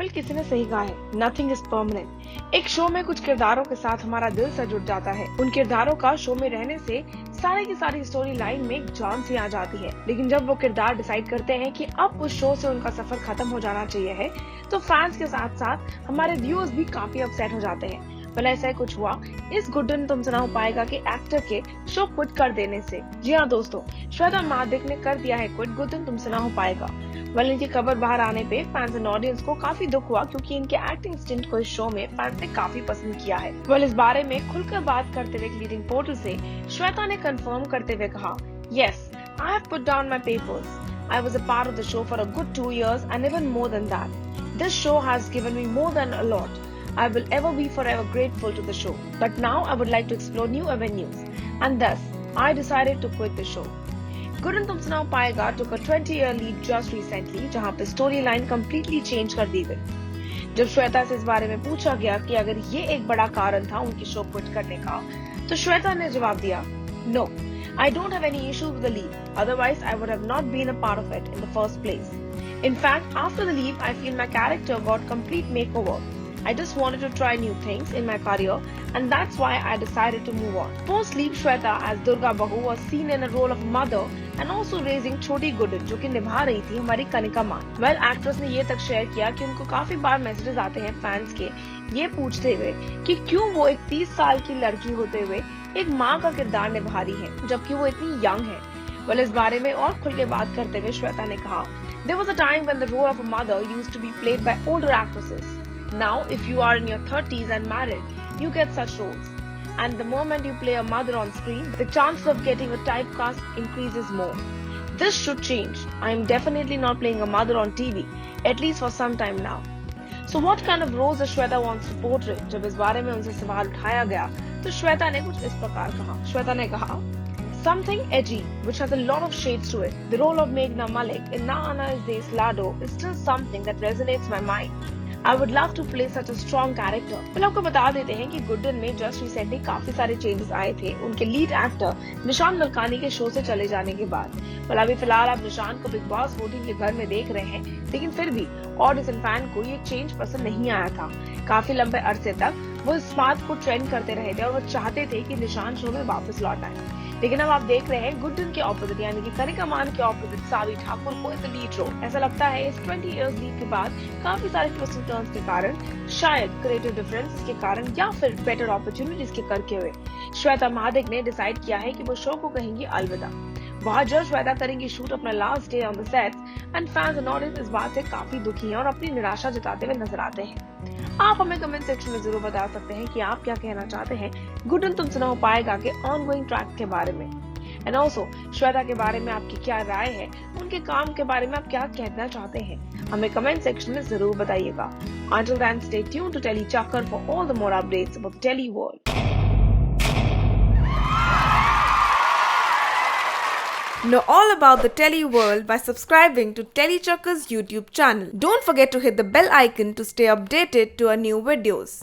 Well किसी ने सही कहा है, नथिंग इज परमानेंट। एक शो में कुछ किरदारों के साथ हमारा दिल से जुड़ जाता है। उन किरदारों का शो में रहने से सारी की सारी स्टोरी लाइन में एक जान सी आ जाती है। लेकिन जब वो किरदार डिसाइड करते हैं कि अब उस शो से उनका सफर खत्म हो जाना चाहिए है, तो फैंस के साथ साथ हमारे व्यूअर्स भी काफी अपसेट हो जाते हैं। भला ऐसा ही कुछ हुआ इस गुड्डन तुमसे ना हो पाएगा कि एक्टर के शो क्विट कर देने से। जी हाँ दोस्तों, श्वेता महादिक ने कर दिया है क्विट गुड्डन तुमसे ना हो पाएगा। वेल इनकी खबर बाहर आने पे फैंस एंड ऑडियंस को काफी दुख हुआ, क्योंकि इनके एक्टिंग स्टिंट को इस शो में फैंस ने काफी पसंद किया है। वेल इस बारे में खुलकर बात करते हुए लीडिंग पोर्टल से श्वेता ने कंफर्म करते हुए कहा, yes I have put down my papers. I was a part of the show for a good 2 years and even more than that. This show has given me more than a lot. I will ever be forever grateful to the show. But now I would like to explore new avenues. And thus, I decided to quit the show. Gudan Tumse Na Ho Payega took a 20-year lead just recently, जहाँ पे story line completely change कर दी गई। जब श्वेता से इस बारे में पूछा गया कि अगर ये एक बड़ा कारण था उनकी शो क्विट करने का, तो श्वेता ने जवाब दिया, No. I don't have any issue with the leave. Otherwise, I would have not been a part of it in the first place. In fact, after the leave, I feel my character got complete makeover. I just wanted to try new things in my career, and that's why I decided to move on. Post-leave, Shweta as Durga Bahu was seen in a role of mother and also raising छोटी गुड्डन, जो कि निभा रही थी हमारी कनिका मान। Well actress ने ये तक शेयर किया कि उनको काफी बार मैसेजेस आते हैं फैंस के ये पूछते हुए कि क्यों वो एक 30 साल की लड़की होते हुए एक माँ का किरदार निभा रही है, जबकि वो इतनी यंग है। वेल इस बारे में और खुल के बात करते हुए श्वेता ने कहा, There was a time when the role of a mother used to be played by older actresses. Now, if you are in your 30s and married, you get such roles. And the moment you play a mother on screen, the chances of getting a typecast increases more. This should change. I am definitely not playing a mother on TV, at least for some time now. So what kind of roles does Shweta wants to portray? जब इस बारे में उनसे सवाल उठाया गया, तो श्वेता ने कुछ इस प्रकार कहा। श्वेता ने कहा, Something edgy, which has a lot of shades to it. The role of Meghna Malik in Na Ana Is Des Lado is still something that resonates my mind. I would love to play such a strong character. फिर आपको बता देते हैं कि गुड्डन में just recently काफी सारे changes आए थे उनके लीड एक्टर निशान मलकानी के शो से चले जाने के बाद। पर अभी फिलहाल आप निशान को बिग बॉस 14 के घर में देख रहे हैं, लेकिन फिर भी ऑडियंस एंड फैन को ये चेंज पसंद नहीं आया था। काफी लंबे अरसे तक वो इस बात को ट्रेंड करते रहे थे और वो चाहते थे कि निशान शो में वापस लौट आए। लेकिन अब आप देख रहे हैं गुड्डन के ऑपोजिट, यानी कि कनिका मान के ऑपोजिट सावी ठाकुर को इस लीड रोल। ऐसा लगता है इस 20 इयर्स लीड के बाद काफी सारे ट्विस्ट एंड टर्न्स के कारण, शायद क्रिएटिव डिफरेंसेस के कारण या फिर बेटर अपॉर्चुनिटीज के करके हुए श्वेता महादिक ने डिसाइड किया है कि वो शो को कहेंगी अलविदा। वहाँ जब श्वेता करेंगी शूट अपना last day on the sets and fans and audience इस बात से काफी दुखी हैं और अपनी निराशा जताते हुए नजर आते हैं। आप हमें कमेंट सेक्शन में जरूर बता सकते हैं कि आप क्या कहना चाहते हैं गुड्डन तुमसे ना हो पाएगा के ऑनगोइंग ट्रैक के बारे में। एंड ऑल्सो श्वेता के बारे में आपकी क्या राय है, उनके काम के बारे में आप क्या कहना चाहते हैं, हमें कमेंट सेक्शन में जरूर बताइएगा। Until then, stay tuned to Telly Chakkar for all the more updates about the Telly world. Know all about the Telly world by subscribing to Telly Chakkar's YouTube channel. Don't forget to hit the bell icon to stay updated to our new videos.